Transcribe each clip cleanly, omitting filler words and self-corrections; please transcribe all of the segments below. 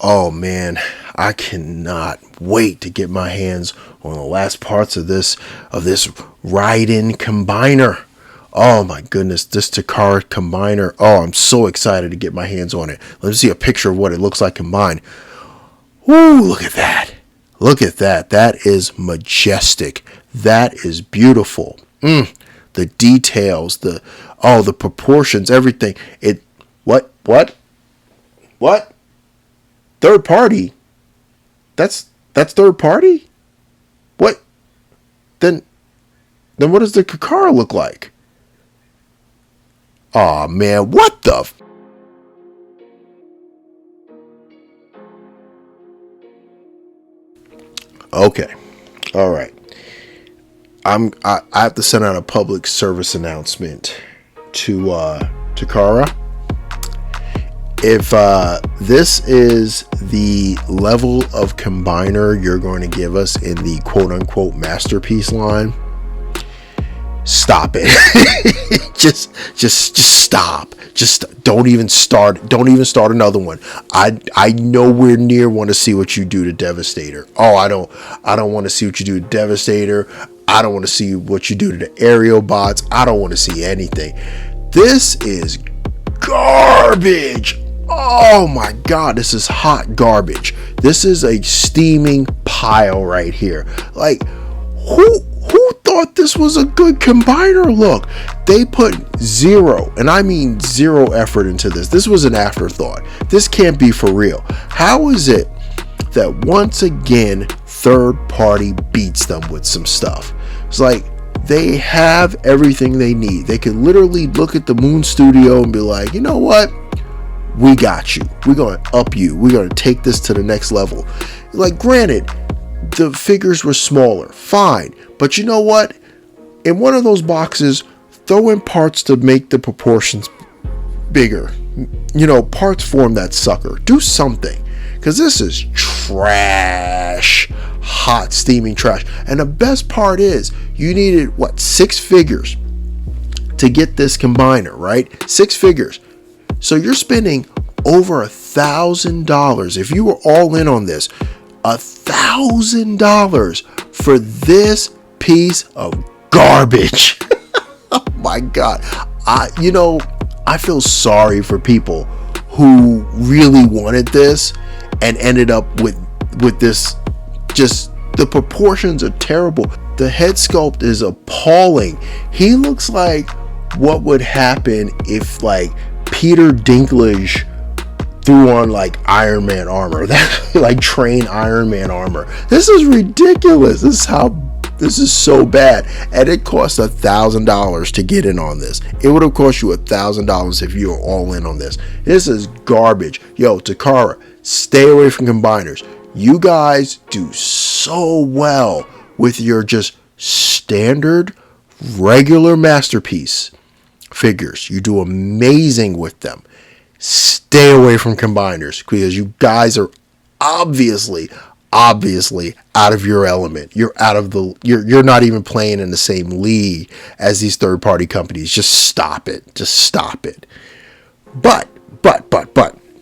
Oh man, I cannot wait to get my hands on the last parts of this Raiden combiner. Oh my goodness, this Takara combiner. Oh, I'm so excited to get my hands on it. Let's see a picture of what it looks like combined. Woo, look at that. Look at that. That is majestic. That is beautiful. The details, the proportions, everything. What? Third party? That's third party? What? Then what does the Takara look like? Aw, man, what the Okay. All right. I have to send out a public service announcement to Takara. If this is the level of combiner you're going to give us in the quote-unquote masterpiece line, stop it. just stop. Just don't even start another one. I nowhere near want to see what you do to Devastator. Oh, I don't want to see what you do to Devastator. I don't want to see what you do to the aerial bots. I don't want to see anything. This is garbage. Oh my god, this is hot garbage. This is a steaming pile right here. Like, who thought this was a good combiner look? They put zero, and I mean zero effort into this. This was an afterthought. This can't be for real. How is it that once again third party beats them with some stuff? It's like they have everything they need. They can literally look at the Moon Studio and be like, you know what? We got you. We're going to up you. We're going to take this to the next level. Like, granted, the figures were smaller. Fine. But you know what? In one of those boxes, throw in parts to make the proportions bigger. You know, parts form that sucker. Do something. Because this is trash. Hot, steaming trash. And the best part is, you needed, 6 figures to get this combiner, right? 6 figures. So you're spending over $1,000. If you were all in on this, $1,000 for this piece of garbage. Oh my God. I feel sorry for people who really wanted this and ended up with this. Just the proportions are terrible. The head sculpt is appalling. He looks like what would happen if Peter Dinklage threw on Iron Man armor, that train Iron Man armor. This is ridiculous. This is so bad, and it cost $1,000 to get in on this. It would have cost you $1,000 if you were all in on this. This is garbage. Yo, Takara, stay away from combiners. You guys do so well with your just standard, regular masterpiece figures. You do amazing with them. Stay away from combiners because you guys are obviously out of your element. You're not even playing in the same league as these third-party companies. Just stop it. But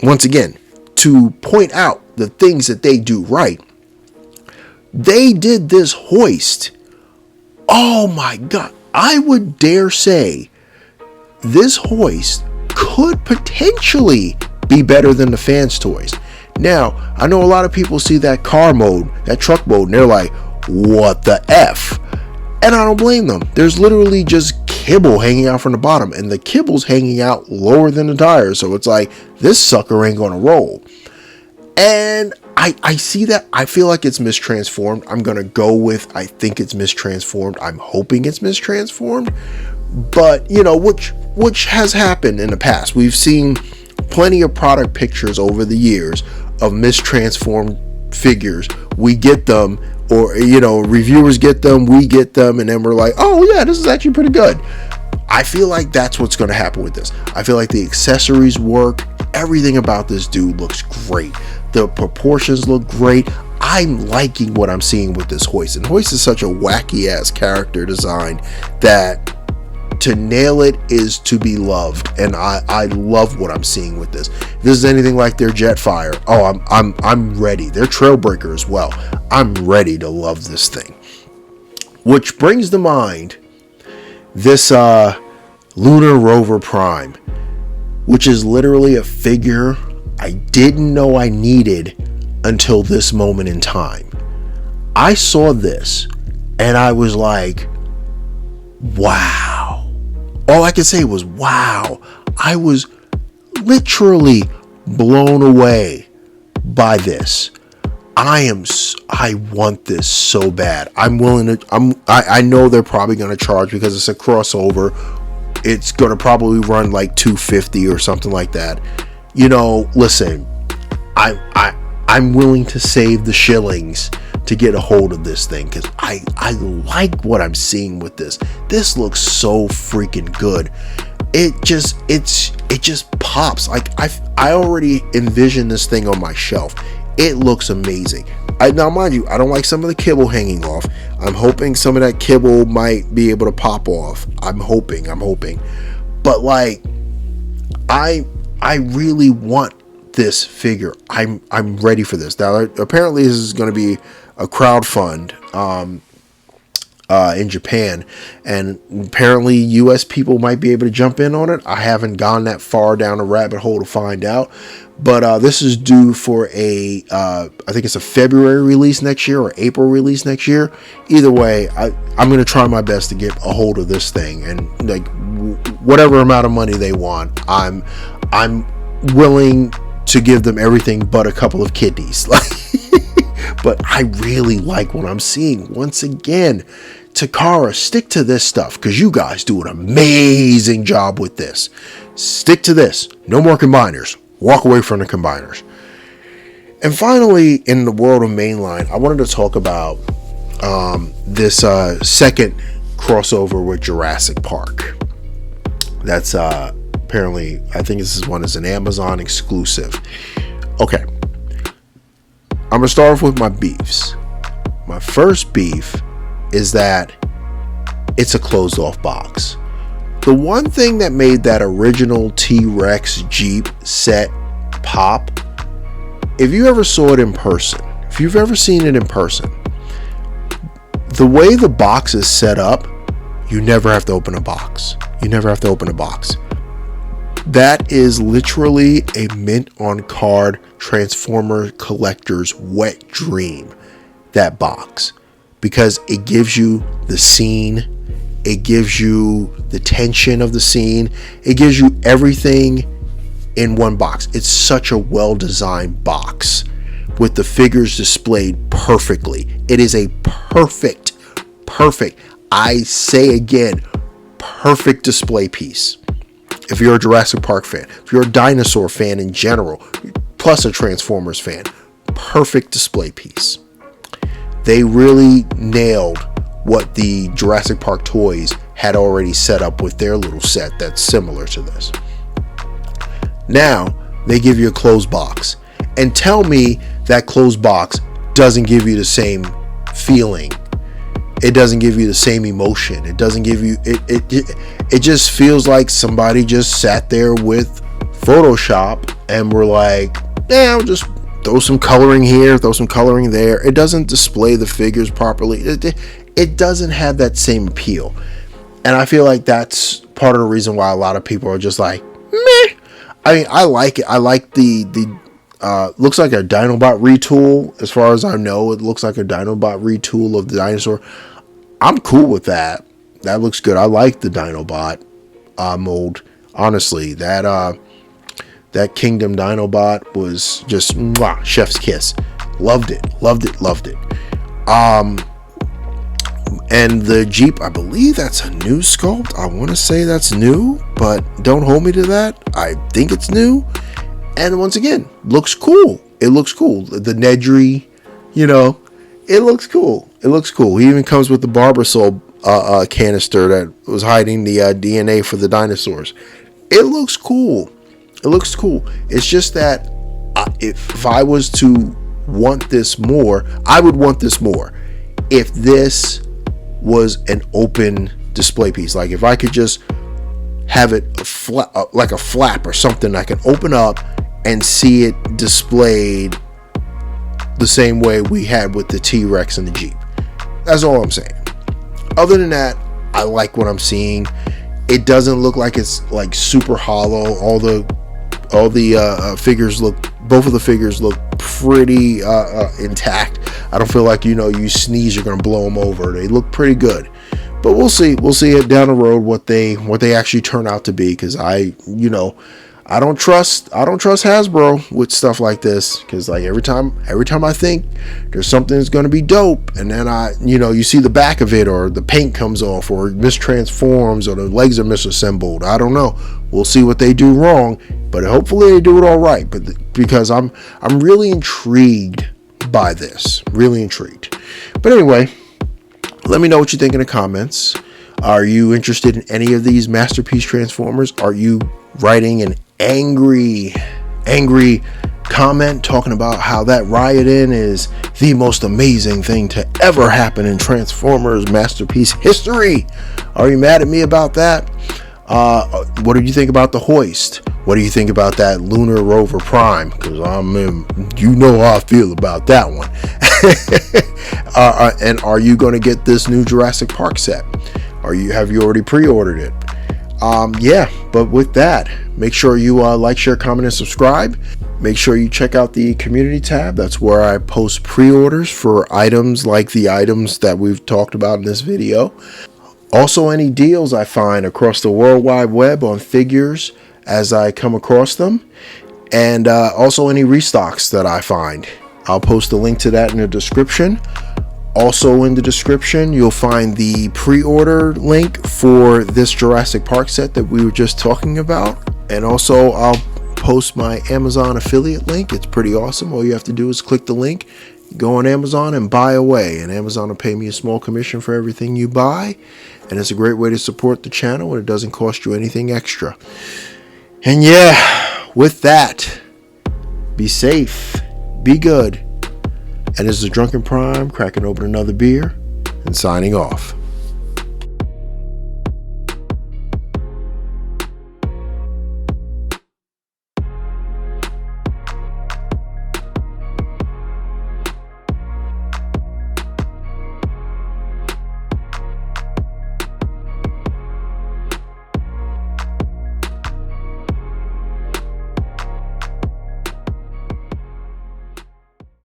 once again, to point out the things that they do right, they did this Hoist. Oh my God. I would dare say this Hoist could potentially be better than the fans' toys. Now, I know a lot of people see that car mode, that truck mode, and they're like, what the F? And I don't blame them. There's literally just kibble hanging out from the bottom, and the kibble's hanging out lower than the tires. So it's like, this sucker ain't gonna roll. And I see that. I feel like it's mistransformed. I'm gonna go with, I think it's mistransformed. I'm hoping it's mistransformed. But, which has happened in the past. We've seen plenty of product pictures over the years of mistransformed figures. We get them, or reviewers get them, we get them, and then we're like, oh yeah, this is actually pretty good. I feel like that's what's going to happen with this. I feel like the accessories work. Everything about this dude looks great. The proportions look great. I'm liking what I'm seeing with this Hoist. And Hoist is such a wacky ass character design that to nail it is to be loved, and I love what I'm seeing with this. If this is anything like their Jetfire, I'm ready. Their Trailbreaker as well. I'm ready to love this thing. Which brings to mind this Lunar Rover Prime, which is literally a figure I didn't know I needed until this moment in time. I saw this and I was like, wow. All I could say was wow. I was literally blown away by this. I want this so bad. I know they're probably going to charge because it's a crossover. It's going to probably run like $250 or something like that. You know, listen, I'm willing to save the shillings to get a hold of this thing because I like what I'm seeing with this. This looks so freaking good. It just pops. Like I already envision this thing on my shelf. It looks amazing. Now, mind you, I don't like some of the kibble hanging off. I'm hoping some of that kibble might be able to pop off. I'm hoping. But like, I really want this figure. I'm ready for this. Now, apparently this is going to be a crowdfund in Japan, and apparently US people might be able to jump in on it. I haven't gone that far down a rabbit hole to find out, but this is due for I think it's a February release next year or April release next year. Either way, I'm going to try my best to get a hold of this thing, and like whatever amount of money they want, I'm willing to give them everything but a couple of kidneys. But I really like what I'm seeing. Once again, Takara, stick to this stuff because you guys do an amazing job with this. Stick to this. No more combiners. Walk away from the combiners. And finally, in the world of mainline, I wanted to talk about this second crossover with Jurassic Park. That's apparently, I think this one is an Amazon exclusive. Okay. I'm going to start off with my beefs. My first beef is that it's a closed off box. The one thing that made that original T-Rex Jeep set pop, if you ever saw it in person, if you've ever seen it in person, the way the box is set up, you never have to open a box. That is literally a mint on card Transformer collector's wet dream, that box, because it gives you the scene, it gives you the tension of the scene, it gives you everything in one box. It's such a well-designed box with the figures displayed perfectly. It is a perfect, I say again, perfect display piece. If you're a Jurassic Park fan, if you're a dinosaur fan in general, plus a Transformers fan, perfect display piece. They really nailed what the Jurassic Park toys had already set up with their little set that's similar to this. Now, they give you a closed box. And tell me that closed box doesn't give you the same feeling. It doesn't give you the same emotion. It doesn't give you, it just feels like somebody just sat there with Photoshop and were like, I'll just throw some coloring here, throw some coloring there. It doesn't display the figures properly. It doesn't have that same appeal. And I feel like that's part of the reason why a lot of people are just like, meh. I mean, I like it. I like the looks like a Dinobot retool. As far as I know, it looks like a Dinobot retool of the dinosaur. I'm cool with that. That looks good. I like the Dinobot mold. Honestly, that Kingdom Dinobot was just chef's kiss. Loved it. And the Jeep, I believe that's a new sculpt. I want to say that's new, but don't hold me to that. I think it's new. And once again, looks cool. It looks cool. The Nedry, it looks cool. He even comes with the Barbasol canister that was hiding the DNA for the dinosaurs. It looks cool. It's just that if I was to want this more, I would want this more if this was an open display piece. Like if I could just have it like a flap or something I can open up and see it displayed the same way we had with the T-Rex and the Jeep. That's all I'm saying. Other than that, I like what I'm seeing. It doesn't look like it's like super hollow. All the figures look, both of the figures look pretty intact. I don't feel like, you sneeze, you're gonna blow them over. They look pretty good, but we'll see it down the road what they actually turn out to be. Because I don't trust Hasbro with stuff like this, because like every time I think there's something that's going to be dope, and then you see the back of it, or the paint comes off, or it mistransforms, or the legs are misassembled. I don't know. We'll see what they do wrong, but hopefully they do it all right. But because I'm really intrigued by this, really intrigued. But anyway, let me know what you think in the comments. Are you interested in any of these Masterpiece Transformers? Are you writing an angry comment talking about how that Raiden is the most amazing thing to ever happen in Transformers Masterpiece history? Are you mad at me about that? What do you think about the Hoist? What do you think about that Lunar Rover Prime? Because you know how I feel about that one. And are you going to get this new Jurassic Park set? Have you already pre-ordered it? Yeah, but with that, make sure you like, share, comment, and subscribe. Make sure you check out the community tab. That's where I post pre-orders for items like the items that we've talked about in this video. Also, any deals I find across the World Wide Web on figures as I come across them. And also any restocks that I find. I'll post a link to that in the description. Also in the description, you'll find the pre-order link for this Jurassic Park set that we were just talking about. And also I'll post my Amazon affiliate link. It's pretty awesome. All you have to do is click the link, go on Amazon and buy away. And Amazon will pay me a small commission for everything you buy. And it's a great way to support the channel, and it doesn't cost you anything extra. And yeah, with that, be safe, be good. And this is DrunkenPrime, cracking open another beer and signing off.